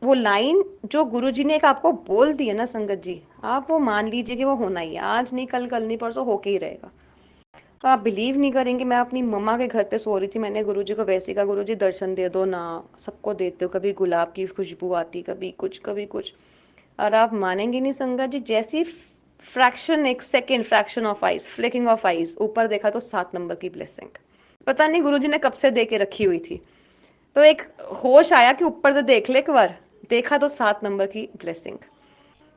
वो लाइन जो गुरुजी ने एक आपको बोल दी है ना संगत जी, आप वो मान लीजिए कि वो होना ही है, आज नहीं कल, कल नहीं परसों होके ही रहेगा। तो आप बिलीव नहीं करेंगे, मैं अपनी मम्मा के घर पे सो रही थी, मैंने गुरुजी को वैसे कहा, गुरुजी दर्शन दे दो ना, सबको देते हो, कभी गुलाब की खुशबू आती, कभी कुछ कभी कुछ। और आप मानेंगे नहीं संगत जी, जैसी फ्रैक्शन, एक second, fraction of eyes, flicking of eyes, ऊपर देखा तो 7 नंबर की ब्लेसिंग, पता नहीं गुरुजी ने कब से दे के रखी हुई थी। तो एक होश आया कि ऊपर से देख ले एक बार, देखा तो 7 नंबर की ब्लेसिंग,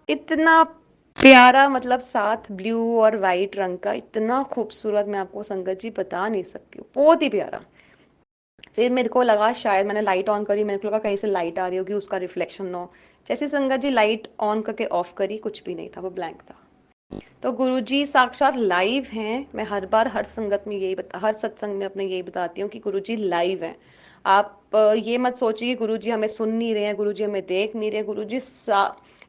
इतना प्यारा, मतलब 7 ब्लू और वाइट रंग का, इतना खूबसूरत, मैं आपको संगत जी बता नहीं सकती हूँ, बहुत ही प्यारा। फिर मेरे को लगा शायद, मैंने लाइट ऑन करी, मेरे को लगा कहीं से लाइट आ रही होगी, उसका रिफ्लेक्शन ना हो। जैसे संगत जी लाइट ऑन करके ऑफ करी, कुछ भी नहीं था, वो ब्लैंक था। तो गुरुजी साक्षात लाइव हैं। मैं हर बार हर संगत में हर सत्संग में अपने यही बताती हूँ कि गुरुजी लाइव हैं। आप ये मत सोचिए कि गुरुजी हमें सुन नहीं रहे हैं, गुरुजी हमें देख नहीं रहे हैं, गुरुजी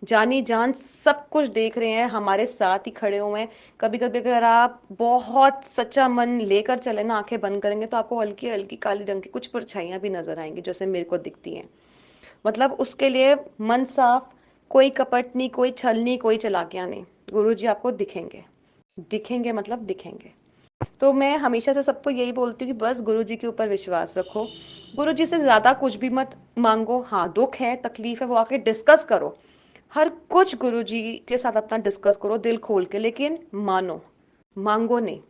जानी जान सब कुछ देख रहे हैं, हमारे साथ ही खड़े हुए हैं। कभी कभी अगर आप बहुत सच्चा मन लेकर चले ना, आंखें बंद करेंगे तो आपको हल्की हल्की काली रंग की कुछ परछाइयां भी नजर आएंगी, जैसे मेरे को दिखती हैं। मतलब उसके लिए मन साफ, कोई कपट नहीं, कोई छल नहीं, कोई चालाकियां नहीं, गुरुजी आपको दिखेंगे, दिखेंगे मतलब दिखेंगे। तो मैं हमेशा से सबको यही बोलती हूँ कि बस गुरुजी के ऊपर विश्वास रखो, गुरुजी से ज्यादा कुछ भी मत मांगो। हाँ, दुख है, तकलीफ है, वो आके डिस्कस करो, हर कुछ गुरुजी के साथ अपना डिस्कस करो दिल खोल के, लेकिन मानो, मांगो नहीं।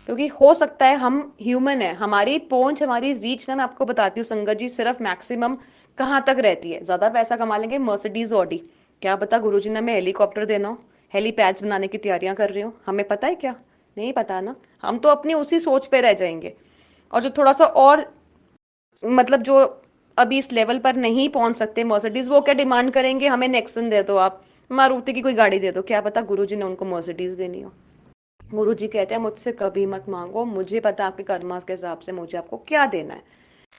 क्योंकि हो सकता है, हम ह्यूमन है, हमारी पहुंच, हमारी रीच ना, मैं आपको बताती हूँ संगत जी, सिर्फ मैक्सिमम कहाँ तक रहती है। ज्यादा पैसा कमा लेंगे, मर्सिडीज ऑडी, क्या पता गुरुजी ने हमें हेलीकॉप्टर देना हो, हेलीपैड्स बनाने की तैयारियां कर रही हो, हमें पता है क्या? नहीं पता ना। हम तो अपनी उसी सोच पे रह जाएंगे। और जो थोड़ा सा और, मतलब जो अभी इस लेवल पर नहीं पहुंच सकते मर्सिडीज, वो क्या डिमांड करेंगे, हमें नेक्सन दे दो, आप मारुति की कोई गाड़ी दे दो, क्या पता गुरुजी ने उनको मर्सिडीज देनी हो। गुरुजी कहते हैं मुझसे कभी मत मांगो, मुझे पता आपके कर्मास के हिसाब से मुझे आपको क्या देना है।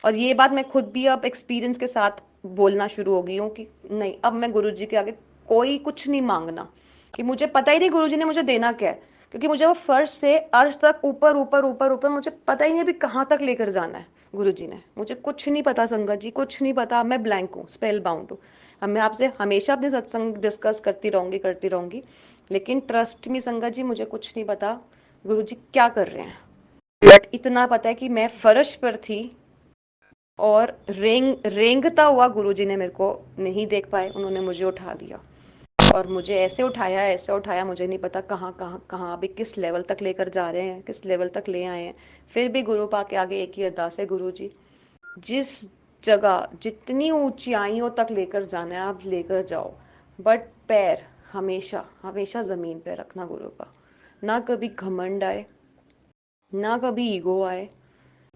और ये बात मैं खुद भी अब एक्सपीरियंस के साथ बोलना शुरू हो गई हूँ कि नहीं, अब मैं गुरुजी के आगे कोई कुछ नहीं मांगना, कि मुझे पता ही नहीं गुरुजी ने मुझे देना क्या है। क्योंकि मुझे वो फर्श से अर्श तक, ऊपर ऊपर ऊपर ऊपर, मुझे पता ही नहीं अभी कहाँ तक लेकर जाना है गुरुजी ने, मुझे कुछ नहीं पता संगत जी, कुछ नहीं पता। मैं ब्लैंक हूँ, स्पेल बाउंड हूँ। अब मैं आपसे हमेशा अपने सत्संग डिस्कस करती रहूंगी, लेकिन ट्रस्ट मी संगत जी, मुझे कुछ नहीं पता गुरुजी क्या कर रहे हैं। बट इतना पता है कि मैं फर्श पर थी, और रेंगता हुआ गुरुजी ने मेरे को नहीं देख पाए, उन्होंने मुझे उठा लिया, और मुझे ऐसे उठाया, मुझे नहीं पता कहाँ कहाँ कहाँ अभी किस लेवल तक लेकर जा रहे हैं, किस लेवल तक ले आए हैं। फिर भी गुरु पा के आगे एक ही अरदास है, गुरु जी जिस जगह, जितनी ऊंचाइयों तक लेकर जाना है आप लेकर जाओ, बट पैर हमेशा हमेशा जमीन पे रखना गुरु का। ना कभी घमंड आए, ना कभी ईगो आए,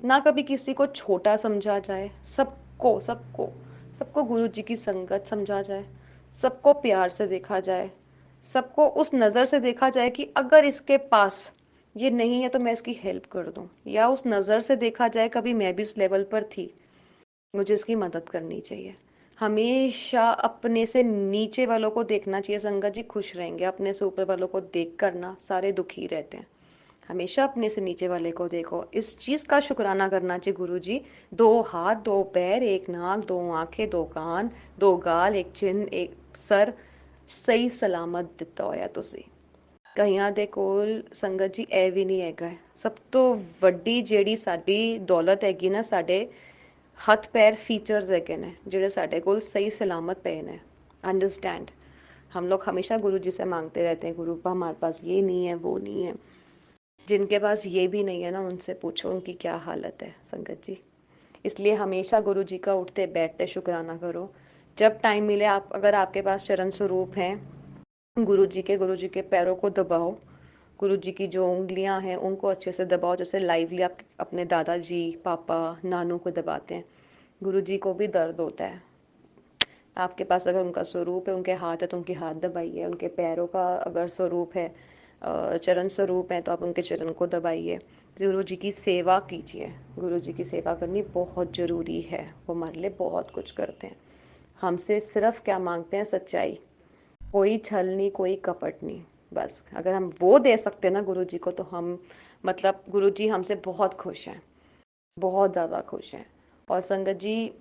ना कभी किसी को छोटा समझा जाए, सबको सबको सबको गुरु जी की संगत समझा जाए, सबको प्यार से देखा जाए, सबको उस नज़र से देखा जाए कि अगर इसके पास ये नहीं है तो मैं इसकी हेल्प कर दूं, या उस नज़र से देखा जाए कभी मैं भी उस लेवल पर थी, मुझे इसकी मदद करनी चाहिए। हमेशा अपने से नीचे वालों को देखना चाहिए संगत जी, खुश रहेंगे। अपने से ऊपर वालों को देख कर ना सारे दुखी रहते हैं। हमेशा अपने से नीचे वाले को देखो, इस चीज का शुक्राना करना चाहिए गुरु जी। 2 हाथ 2 पैर, एक नाक, 2 आंखें, 2 कान, 2 गाल, एक चिन्ह, एक सर, सही सलामत दिता होया तुसी। ਕਈਆਂ ਦੇ ਕੋਲ ਸੰਗਤ ਜੀ ਇਹ ਵੀ ਨਹੀਂ ਹੈਗਾ। ਸਭ ਤੋਂ ਵੱਡੀ ਜਿਹੜੀ ਸਾਡੀ ਦੌਲਤ ਹੈਗੀ ਨਾ, ਸਾਡੇ ਹੱਥ ਪੈਰ फीचर्स ਹੈਗੇ ਨੇ, ਜਿਹੜੇ ਸਾਡੇ ਕੋਲ सही सलामत पे ने। अंडरस्टैंड, हम लोग हमेशा गुरु जी से मांगते रहते हैं, गुरु हमारे पास ये नहीं है, वो नहीं है। जिनके पास ये भी नहीं है ना, उनसे पूछो उनकी क्या हालत है संगत जी। इसलिए हमेशा गुरु जी का उठते बैठते शुक्राना करो। जब टाइम मिले आप, अगर आपके पास चरण स्वरूप हैं गुरु जी के पैरों को दबाओ। गुरु जी की जो उंगलियां हैं उनको अच्छे से दबाओ, जैसे लाइवली आप अपने दादाजी, पापा, नानू को दबाते हैं। गुरु जी को भी दर्द होता है। आपके पास अगर उनका स्वरूप है, उनके हाथ है, तो उनके हाथ दबाइए। उनके पैरों का अगर स्वरूप है, चरण स्वरूप है, तो आप उनके चरण को दबाइए। गुरु जी की सेवा कीजिए। गुरु जी की सेवा करनी बहुत ज़रूरी है। वो हमारे लिए बहुत कुछ करते हैं। हमसे सिर्फ क्या मांगते हैं? सच्चाई। कोई छल नहीं, कोई कपट नहीं। बस अगर हम वो दे सकते हैं ना गुरु जी को, तो हम मतलब गुरु जी हमसे बहुत खुश हैं, बहुत ज़्यादा खुश हैं। और संगत जी,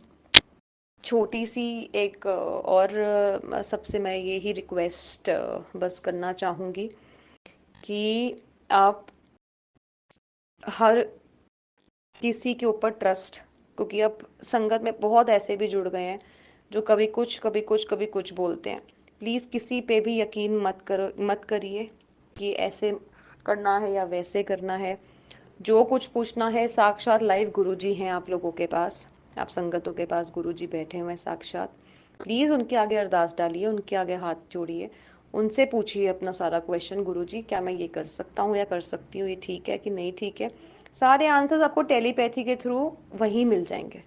छोटी सी एक और सबसे मैं यही रिक्वेस्ट बस करना चाहूँगी कि आप हर किसी के ऊपर ट्रस्ट, क्योंकि अब संगत में बहुत ऐसे भी जुड़ गए हैं जो कभी कुछ कभी कुछ कभी कुछ बोलते हैं। प्लीज़ किसी पे भी यकीन मत करिए कि ऐसे करना है या वैसे करना है। जो कुछ पूछना है, साक्षात लाइव गुरुजी हैं आप लोगों के पास, आप संगतों के पास गुरुजी बैठे हुए हैं साक्षात। प्लीज़ उनके आगे अरदास डालिए, उनके आगे हाथ जोड़िए, उनसे पूछिए अपना सारा क्वेश्चन, गुरुजी क्या मैं ये कर सकता हूँ या कर सकती हूँ, ये ठीक है कि नहीं ठीक है। सारे आंसर्स आपको टेलीपैथी के थ्रू वहीं मिल जाएंगे,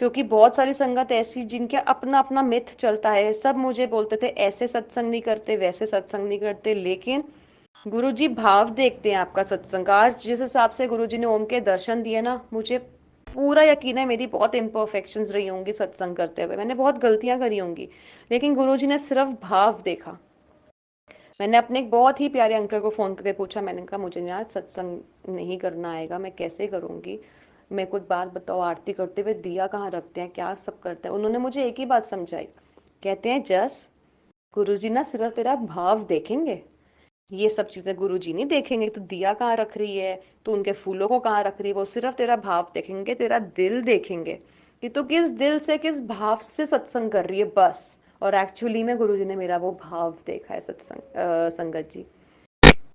क्योंकि बहुत सारी संगत ऐसी जिनके अपना अपना मिथ चलता है। सब मुझे बोलते थे ऐसे सत्संग नहीं करते, वैसे सत्संग नहीं करते, लेकिन गुरुजी भाव देखते हैं आपका सत्संग। आज जिस हिसाब से गुरुजी ने ओम के दर्शन दिए ना, मुझे पूरा यकीन है मेरी बहुत इम्परफेक्शंस रही होंगी सत्संग करते हुए, मैंने बहुत गलतियां करी होंगी, लेकिन गुरुजी ने सिर्फ भाव देखा। मैंने अपने एक बहुत ही प्यारे अंकल को फ़ोन करके पूछा, मैंने कहा मुझे ना आज सत्संग नहीं करना आएगा, मैं कैसे करूँगी, मेरे को एक बात बताओ, आरती करते हुए दिया कहाँ रखते हैं, क्या सब करते हैं। उन्होंने मुझे एक ही बात समझाई, कहते हैं जस गुरुजी ना सिर्फ तेरा भाव देखेंगे, ये सब चीजें गुरुजी नहीं देखेंगे, तू दिया कहाँ रख रही है, तू उनके फूलों को कहाँ रख रही है, वो सिर्फ तेरा भाव देखेंगे, तेरा दिल देखेंगे कि तू किस दिल से, किस भाव से सत्संग कर रही है, बस। और एक्चुअली में गुरुजी ने मेरा वो भाव देखा है संगत जी,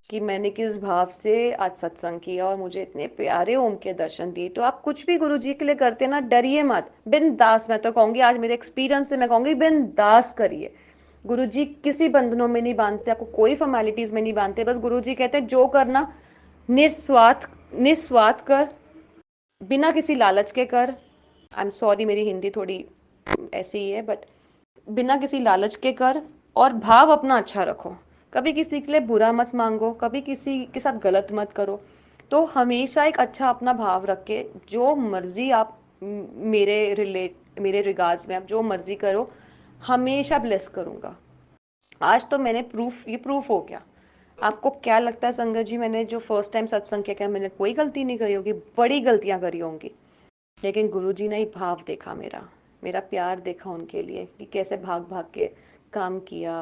कि मैंने किस भाव से आज सत्संग किया और मुझे इतने प्यारे ओम के दर्शन दिए। तो आप कुछ भी गुरु जी के लिए करते ना, डरिए मत, बिंदास। मैं तो कहूंगी, आज मेरे एक्सपीरियंस से मैं कहूंगी बिंदास करिए। गुरु जी किसी बंधनों में नहीं बांधते, आपको कोई फॉर्मेलिटीज में नहीं बांधते। बस गुरु जी कहते हैं जो करना निस्वार्थ, निस्वार्थ कर, बिना किसी लालच के कर। आई एम सॉरी, मेरी हिंदी थोड़ी ऐसी ही है, बट बिना किसी लालच के कर, और भाव अपना अच्छा रखो। कभी किसी के लिए बुरा मत मांगो, कभी किसी के साथ गलत मत करो। तो हमेशा एक अच्छा अपना भाव रख के जो मर्जी आप मेरे रिगार्ड्स में आप जो मर्जी करो, हमेशा ब्लेस करूंगा। आज तो मैंने ये प्रूफ हो गया। आपको क्या लगता है संगत जी, मैंने जो फर्स्ट टाइम सत्संग किया, क्या मैंने कोई गलती नहीं करी होगी? बड़ी गलतियां करी होंगी, लेकिन गुरुजी ने ही भाव देखा, मेरा मेरा प्यार देखा उनके लिए, कि कैसे भाग भाग के काम किया,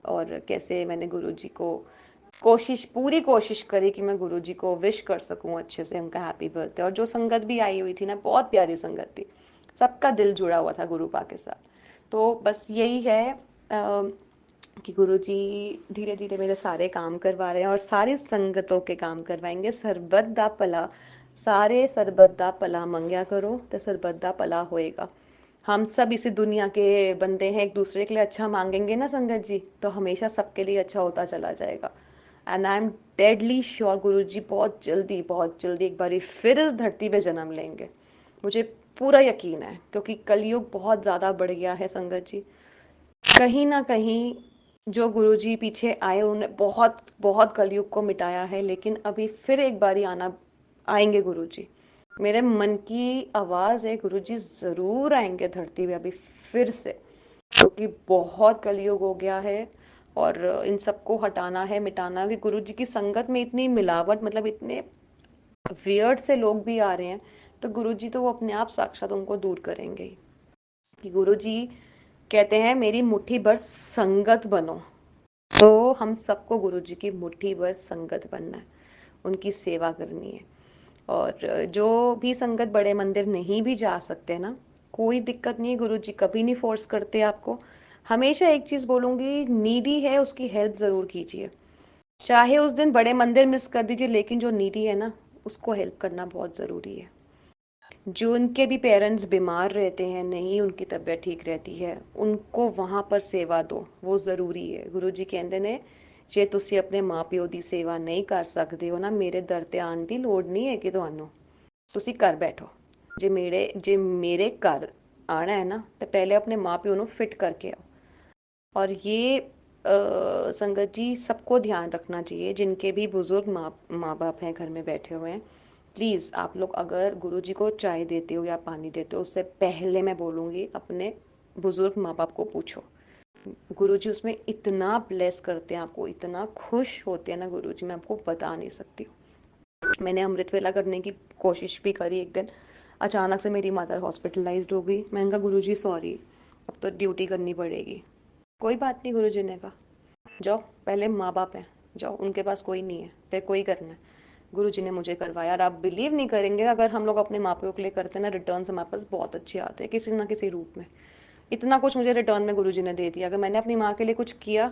और कैसे मैंने गुरुजी को पूरी कोशिश करी कि मैं गुरुजी को विश कर सकूं अच्छे से, उनका हैप्पी बर्थडे। और जो संगत भी आई हुई थी ना, बहुत प्यारी संगत थी, सबका दिल जुड़ा हुआ था गुरुपा के साथ। तो बस यही है कि गुरुजी धीरे धीरे मेरे सारे काम करवा रहे हैं, और सारी संगतों के काम करवाएंगे। सरबत दा भला, सारे सरबत दा भला मंगया करो तो सरबत दा भला होएगा। हम सब इसी दुनिया के बंदे हैं, एक दूसरे के लिए अच्छा मांगेंगे ना संगत जी, तो हमेशा सबके लिए अच्छा होता चला जाएगा। And I am deadly sure गुरु जी बहुत जल्दी एक बारी फिर इस धरती पे जन्म लेंगे, मुझे पूरा यकीन है, क्योंकि कलयुग बहुत ज़्यादा बढ़ गया है संगत जी। कहीं ना कहीं जो गुरुजी पीछे आए, उन्होंने बहुत बहुत कलयुग को मिटाया है, लेकिन अभी फिर एक बारी आएंगे गुरुजी। मेरे मन की आवाज़ है, गुरुजी ज़रूर आएंगे धरती पे अभी फिर से, क्योंकि बहुत कलयुग हो गया है और इन सबको हटाना है, मिटाना है। कि गुरुजी की संगत में इतनी मिलावट, मतलब इतने वियर्ड से लोग भी आ रहे हैं, तो गुरुजी तो वो अपने आप साक्षात उनको दूर करेंगे ही। कि गुरुजी कहते हैं मेरी मुट्ठी भर संगत बनो, तो हम सबको गुरुजी की मुट्ठी भर संगत बनना है, उनकी सेवा करनी है। और जो भी संगत बड़े मंदिर नहीं भी जा सकते ना, कोई दिक्कत नहीं है, गुरुजी कभी नहीं फोर्स करते आपको। हमेशा एक चीज़ बोलूँगी, नीडी है उसकी हेल्प ज़रूर कीजिए, चाहे उस दिन बड़े मंदिर मिस कर दीजिए, लेकिन जो नीडी है ना, उसको हेल्प करना बहुत ज़रूरी है। जो उनके भी पेरेंट्स बीमार रहते हैं, नहीं उनकी तबीयत ठीक रहती है, उनको वहाँ पर सेवा दो, वो ज़रूरी है। गुरु जी कहते ने जे तुसी अपने माँ प्यो ਦੀ सेवा नहीं कर सकते हो ना, मेरे दर ਤੇ ਆਉਣ ਦੀ ਲੋੜ ਨਹੀਂ ਹੈ ਕਿ ਤੁਹਾਨੂੰ ਤੁਸੀਂ ਘਰ ਬੈਠੋ। ਜੇ ਮੇਰੇ ਘਰ आना है ना तो पहले अपने माँ प्यो ਨੂੰ फिट करके आओ। और ये संगत जी सबको ध्यान रखना चाहिए, जिनके भी बुजुर्ग माँ बाप हैं घर में बैठे हुए हैं, प्लीज़ आप लोग अगर गुरुजी को चाय देते हो या पानी देते हो, उससे पहले मैं बोलूँगी अपने बुजुर्ग माँ बाप को पूछो। गुरुजी उसमें इतना ब्लेस करते हैं आपको, इतना खुश होते हैं ना गुरुजी, मैं आपको बता नहीं सकती हूँ। मैंने अमृत वेला करने की कोशिश भी करी एक दिन, अचानक से मेरी मदर हॉस्पिटलाइज्ड हो गई। मैंने कहा गुरुजी सॉरी, अब तो ड्यूटी करनी पड़ेगी। कोई बात नहीं, गुरुजी ने कहा जाओ, पहले माँ बाप हैं, जाओ, उनके पास कोई नहीं है, फिर कोई करना है। गुरुजी ने मुझे करवाया। और आप बिलीव नहीं करेंगे, अगर हम लोग अपने माँ प्यों के लिए करते हैं ना, रिटर्न हमारे पास बहुत अच्छे आते हैं किसी ना किसी रूप में। इतना कुछ मुझे रिटर्न में गुरुजी ने दे दिया। अगर मैंने अपनी माँ के लिए कुछ किया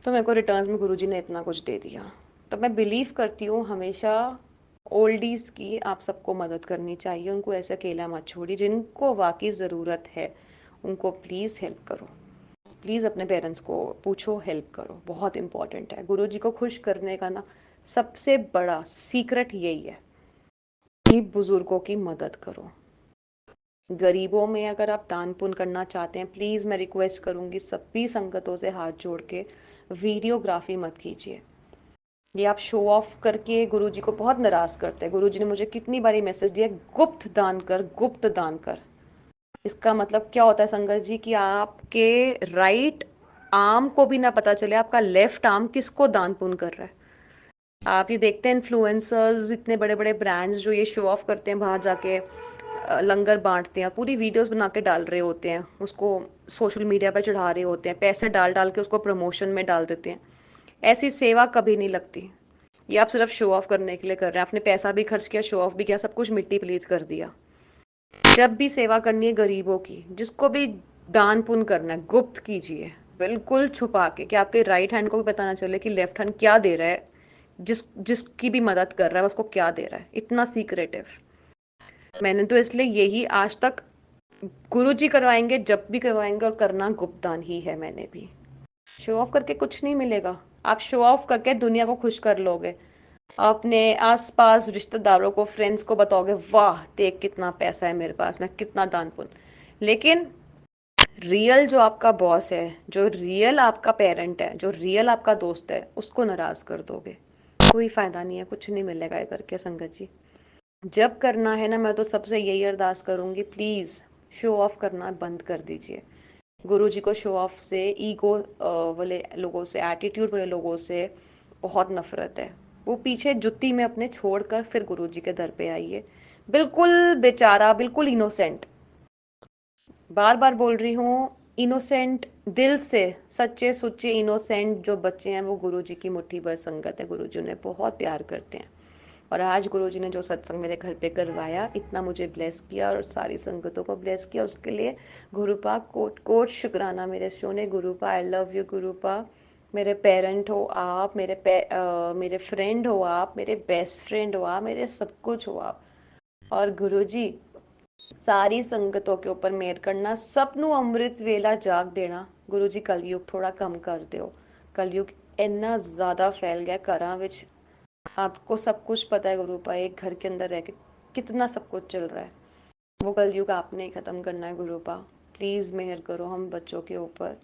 तो मेरे को रिटर्न में गुरुजी ने इतना कुछ दे दिया। तो मैं बिलीव करती हूँ हमेशा ओल्डीज की आप सबको मदद करनी चाहिए, उनको ऐसे अकेला मत छोड़िए। जिनको वाकई ज़रूरत है उनको प्लीज़ हेल्प करो, प्लीज़ अपने पेरेंट्स को पूछो, हेल्प करो, बहुत इंपॉर्टेंट है। गुरुजी को खुश करने का ना सबसे बड़ा सीक्रेट यही है कि बुजुर्गों की मदद करो। गरीबों में अगर आप दान पुण्य करना चाहते हैं, प्लीज़ मैं रिक्वेस्ट करूंगी सभी संगतों से हाथ जोड़ के, वीडियोग्राफी मत कीजिए। ये आप शो ऑफ करके गुरुजी को बहुत नाराज करते हैं। गुरुजी ने मुझे कितनी बारी मैसेज दिया, गुप्त दान कर, गुप्त दान कर। इसका मतलब क्या होता है संगत जी, कि आपके राइट आर्म को भी ना पता चले आपका लेफ्ट आर्म किसको दान पुण्य कर रहा है। आप ये देखते हैं इन्फ्लुएंसर्स, इतने बड़े बड़े ब्रांड्स जो ये शो ऑफ करते हैं, बाहर जाके लंगर बांटते हैं, पूरी वीडियोस बना के डाल रहे होते हैं, उसको सोशल मीडिया पर चढ़ा रहे होते हैं, पैसे डाल डाल के उसको प्रमोशन में डाल देते हैं। ऐसी सेवा कभी नहीं लगती। ये आप सिर्फ शो ऑफ करने के लिए कर रहे हैं। आपने पैसा भी खर्च किया, शो ऑफ भी किया, सब कुछ मिट्टी पलीत कर दिया। जब भी सेवा करनी है गरीबों की, जिसको भी दान पुण्य करना है, गुप्त कीजिए, बिल्कुल छुपा के, कि आपके राइट हैंड को भी पता ना चले कि लेफ्ट हैंड क्या दे रहा है, जिसकी भी मदद कर रहा है उसको क्या दे रहा है। इतना सीक्रेटिव। मैंने तो इसलिए यही आज तक, गुरुजी करवाएंगे जब भी करवाएंगे, और करना गुप्त दान ही है। मैंने भी शो ऑफ करके कुछ नहीं मिलेगा। आप शो ऑफ करके दुनिया को खुश कर लोगे, अपने आसपास रिश्तेदारों को, फ्रेंड्स को बताओगे, वाह देख कितना पैसा है मेरे पास, मैं कितना दान पुण्य। लेकिन रियल जो आपका बॉस है, जो रियल आपका पेरेंट है, जो रियल आपका दोस्त है, उसको नाराज कर दोगे। कोई फायदा नहीं है, कुछ नहीं मिलेगा ये करके संगत जी। जब करना है ना, मैं तो सबसे यही अरदास करूंगी, प्लीज शो ऑफ करना बंद कर दीजिए। गुरु जी को शो ऑफ से, ईगो वाले लोगों से, एटीट्यूड वाले लोगों से बहुत नफरत है। वो पीछे जुत्ती में अपने छोड़कर फिर गुरु जी के दर पे आइए। बिल्कुल बेचारा, बिल्कुल इनोसेंट, बार बार बोल रही हूँ, इनोसेंट दिल से, सच्चे सुच्चे इनोसेंट जो बच्चे हैं, वो गुरु जी की मुट्ठी भर संगत है। गुरु जी उन्हें बहुत प्यार करते हैं। और आज गुरु जी ने जो सत्संग मेरे घर पे करवाया, इतना मुझे ब्लेस किया और सारी संगतों को ब्लेस किया, उसके लिए गुरुपा कोट कोट शुक्राना मेरे सोने गुरुपा। I love you गुरुपा। मेरे पेरेंट हो आप, मेरे फ्रेंड हो आप, मेरे बेस्ट फ्रेंड हो आप, मेरे सब कुछ हो आप। और गुरु जी सारी संगतों के ऊपर मेहर करना, सबनों अमृत वेला जाग देना। गुरु जी कलयुग थोड़ा कम कर दो। कलयुग इतना ज़्यादा फैल गया घरां विच, आपको सब कुछ पता है गुरुपा, एक घर के अंदर रह के कितना सब कुछ चल रहा है। वो कलयुग आपने ही खत्म करना है गुरुपा। प्लीज़ मेहर करो हम बच्चों के ऊपर,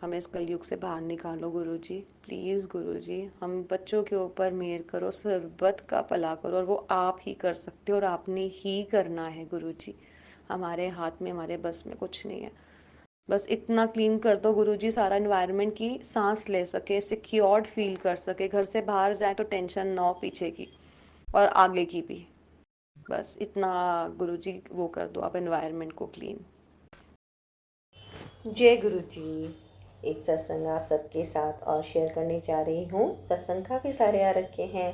हमें इस कलयुग से बाहर निकालो गुरु जी, प्लीज़ गुरु जी। हम बच्चों के ऊपर मेहर करो, सरबत का भला करो, और वो आप ही कर सकते हो और आपने ही करना है गुरु जी। हमारे हाथ में, हमारे बस में कुछ नहीं है। बस इतना क्लीन कर दो गुरु जी, सारा इन्वायरमेंट की सांस ले सके, सिक्योर्ड फील कर सके, घर से बाहर जाए तो टेंशन ना हो पीछे की और आगे की भी। बस इतना गुरु जी वो कर दो आप, एनवायरनमेंट को क्लीन। जय गुरु जी। एक सत्संग आप सबके साथ और शेयर करने जा रही हूँ। सत्संग काफ़ी सारे आ रखे हैं,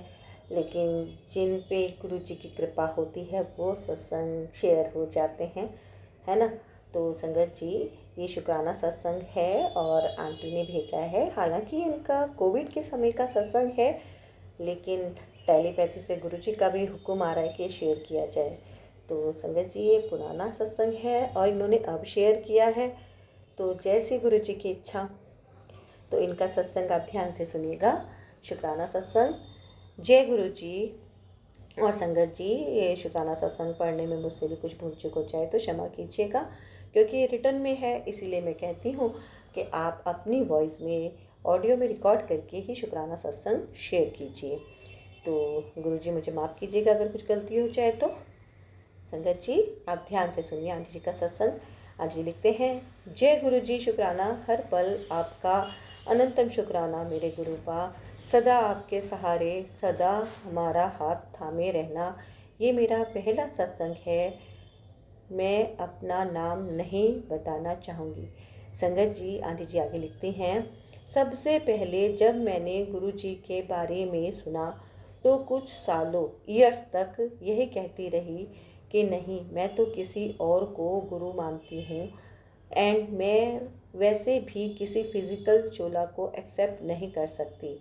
लेकिन जिन पे गुरु जी की कृपा होती है वो सत्संग शेयर हो जाते हैं, है ना। तो संगत जी, ये शुक्राना सत्संग है और आंटी ने भेजा है। हालांकि इनका कोविड के समय का सत्संग है, लेकिन टेलीपैथी से गुरु जी का भी हुक्म आ रहा है कि शेयर किया जाए। तो संगत जी ये पुराना सत्संग है और इन्होंने अब शेयर किया है, तो जैसी गुरु जी की इच्छा। तो इनका सत्संग आप ध्यान से सुनिएगा। शुक्राना सत्संग। जय गुरु जी। और संगत जी ये शुक्राना सत्संग पढ़ने में मुझसे भी कुछ भूल चूक हो जाए तो क्षमा कीजिएगा, क्योंकि ये रिटर्न में है, इसीलिए मैं कहती हूँ कि आप अपनी वॉइस में ऑडियो में रिकॉर्ड करके ही शुक्राना सत्संग शेयर कीजिए। तो गुरु जी मुझे माफ़ कीजिएगा अगर कुछ गलती हो जाए तो। संगत जी आप ध्यान से सुनिए आंटी जी का सत्संग। आंटी जी लिखते हैं, जय गुरु जी, शुक्राना हर पल आपका, अनंतम शुक्राना मेरे गुरुपा, सदा आपके सहारे, सदा हमारा हाथ थामे रहना। ये मेरा पहला सत्संग है, मैं अपना नाम नहीं बताना चाहूँगी। संगत जी आंटी जी आगे लिखती हैं, सबसे पहले जब मैंने गुरु जी के बारे में सुना तो कुछ सालों ईयर्स तक यही कहती रही कि नहीं, मैं तो किसी और को गुरु मानती हूँ एंड मैं वैसे भी किसी फिज़िकल चोला को एक्सेप्ट नहीं कर सकती।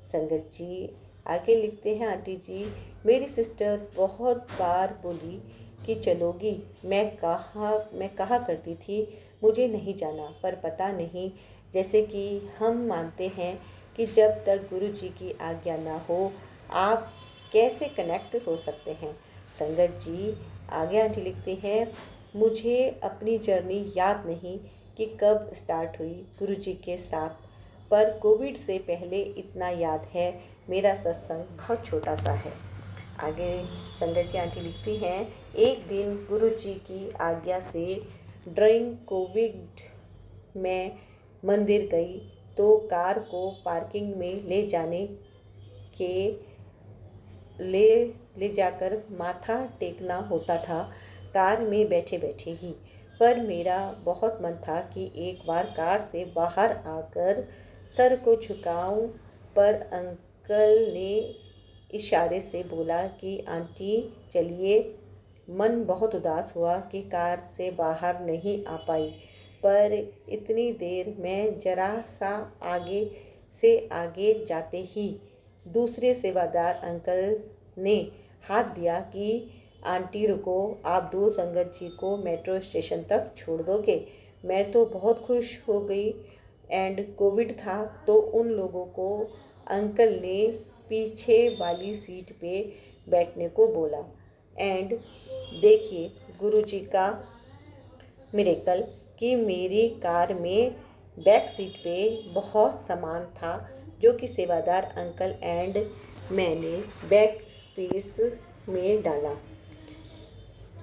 संगत जी आगे लिखते हैं, आंटी जी मेरी सिस्टर बहुत बार बोली कि चलोगी, मैं कहा करती थी मुझे नहीं जाना, पर पता नहीं, जैसे कि हम मानते हैं कि जब तक गुरु जी की आज्ञा ना हो आप कैसे कनेक्ट हो सकते हैं। संगत जी आगे आंटी लिखती हैं, मुझे अपनी जर्नी याद नहीं कि कब स्टार्ट हुई गुरु जी के साथ, पर कोविड से पहले इतना याद है, मेरा सत्संग बहुत छोटा सा है। आगे संगत जी आंटी लिखती हैं, एक दिन गुरु जी की आज्ञा से ड्राइंग कोविड में मंदिर गई तो कार को पार्किंग में के ले जाकर माथा टेकना होता था कार में बैठे बैठे ही, पर मेरा बहुत मन था कि एक बार कार से बाहर आकर सर को झुकाऊं, पर अंकल ने इशारे से बोला कि आंटी चलिए। मन बहुत उदास हुआ कि कार से बाहर नहीं आ पाई, पर इतनी देर में जरा सा आगे से आगे जाते ही दूसरे सेवादार अंकल ने हाथ दिया कि आंटी रुको, आप दो संगत जी को मेट्रो स्टेशन तक छोड़ दोगे। मैं तो बहुत खुश हो गई एंड कोविड था तो उन लोगों को अंकल ने पीछे वाली सीट पे बैठने को बोला एंड देखिए गुरु जी का मिरेकल कि मेरी कार में बैक सीट पे बहुत सामान था जो कि सेवादार अंकल एंड मैंने बैक स्पेस में डाला।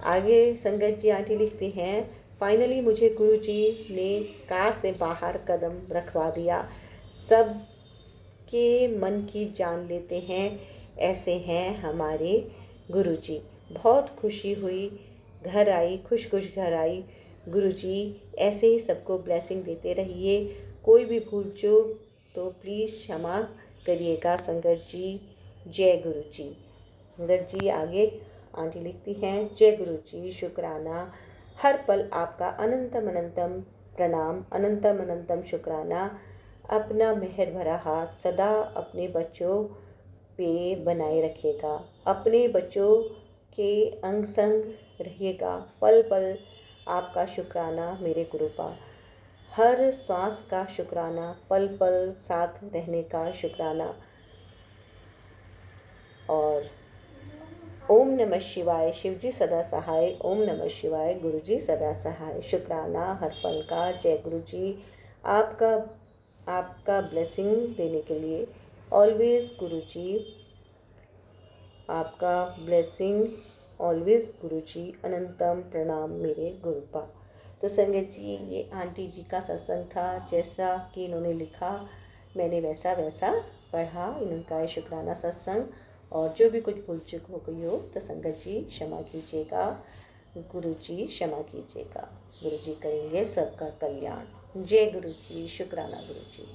आगे संगत जी आंटी लिखती हैं, फाइनली मुझे गुरु जी ने कार से बाहर कदम रखवा दिया। सब के मन की जान लेते हैं, ऐसे हैं हमारे गुरु जी। बहुत खुशी हुई, घर आई, खुश खुश घर आई। गुरु जी ऐसे ही सबको ब्लेसिंग देते रहिए, कोई भी भूल चूक तो प्लीज़ क्षमा करिएगा संगत जी। जय गुरु जी। संगत जी आगे आंटी लिखती हैं, जय गुरु जी, शुक्राना हर पल आपका, अनंतम अनंतम प्रणाम, अनंतम अनंतम शुक्राना। अपना मेहर भरा हाथ सदा अपने बच्चों पे बनाए रखिएगा, अपने बच्चों के अंग संग रहिएगा, पल पल आपका शुक्राना मेरे गुरुपा, हर सांस का शुक्राना, पल पल साथ रहने का शुक्राना। और ओम नमः शिवाय, शिवजी सदा सहाय, ओम नमः शिवाय, गुरुजी सदा सहाय। शुक्राना हर पल का। जय गुरु जी। आपका ब्लेसिंग देने के लिए ऑलवेज गुरु जी, आपका ब्लेसिंग ऑलवेज गुरु जी, अनंतम प्रणाम मेरे गुरुपा। तो संगत जी ये आंटी जी का सत्संग था, जैसा कि इन्होंने लिखा मैंने वैसा वैसा पढ़ा इनका शुक्राना सत्संग। और जो भी कुछ भूल चूक हो गई हो तो संगत जी क्षमा कीजिएगा, गुरु जी क्षमा कीजिएगा। गुरु जी करेंगे सबका कल्याण। जय गुरु जी, शुक्राना गुरु जी।